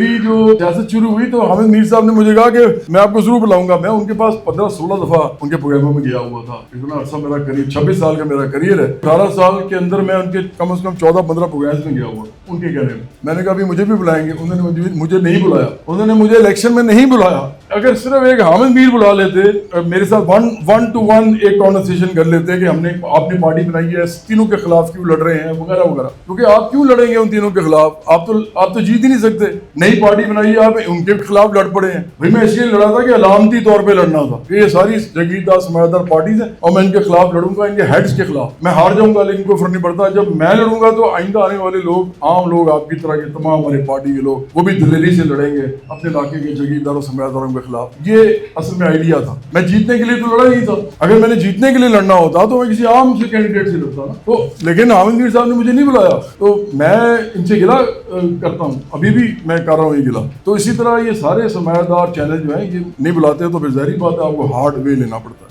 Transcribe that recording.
मेरी जो सियासत शुरू हुई तो हामिद मीर साहब ने मुझे कहा कि मैं आपको जरूर बुलाऊंगा। मैं उनके पास 15-16 दफा उनके प्रोग्रामों में गया हुआ था। इतना अर्सा मेरा करीब 26 साल का मेरा करियर है। 18 साल के अंदर मैं उनके कम से कम 14-15 प्रोग्राम्स में गया हुआ उनके कहने में। मैंने कहा मुझे भी बुलाएंगे, उन्होंने मुझे नहीं बुलाया, उन्होंने मुझे इलेक्शन में नहीं बुलाया। अगर सिर्फ एक हामिद मीर बुला लेते, मेरे साथ वन टू वन एक कॉन्वर्सेशन कर लेते कि हमने आपने पार्टी बनाई है, तीनों के खिलाफ क्यों लड़ रहे हैं वगैरह वगैरह, क्योंकि आप क्यों लड़ेंगे उन तीनों के खिलाफ? आप तो जीत ही नहीं सकते। नई पार्टी बनाई है, आप उनके खिलाफ लड़ पड़े हैं। भाई मैं इसलिए लड़ा था कि अलामती तौर पर लड़ना था कि ये सारी जगीरदार समाजदार पार्टीज है और मैं इनके खिलाफ लड़ूंगा, इनके हेड्स के खिलाफ। मैं हार जाऊंगा लेकिन कोई फर्क नहीं पड़ता। जब मैं लड़ूंगा तो आइंदा आने वाले लोग, आम लोग, आपकी तरह के तमाम हमारी पार्टी के लोग, वो भी दिलेरी से लड़ेंगे अपने इलाके के जगीरदारों समाजदारों के खिलाफ। ये असल में आइडिया था। मैं जीतने के लिए तो लड़ा नहीं था। अगर मैंने जीतने के लिए लड़ना होता तो मैं किसी आम से कैंडिडेट से लड़ता ना। तो लेकिन हामिद मीर साहब ने मुझे नहीं बुलाया, तो मैं इनसे गिला करता हूँ, अभी भी मैं कर रहा हूँ ये गिला। तो इसी तरह ये सारे समाजदार चैनल जो है ये नहीं बुलाते तो फिर ज़ाहिर बात है आपको हार्ड वे लेना पड़ता है।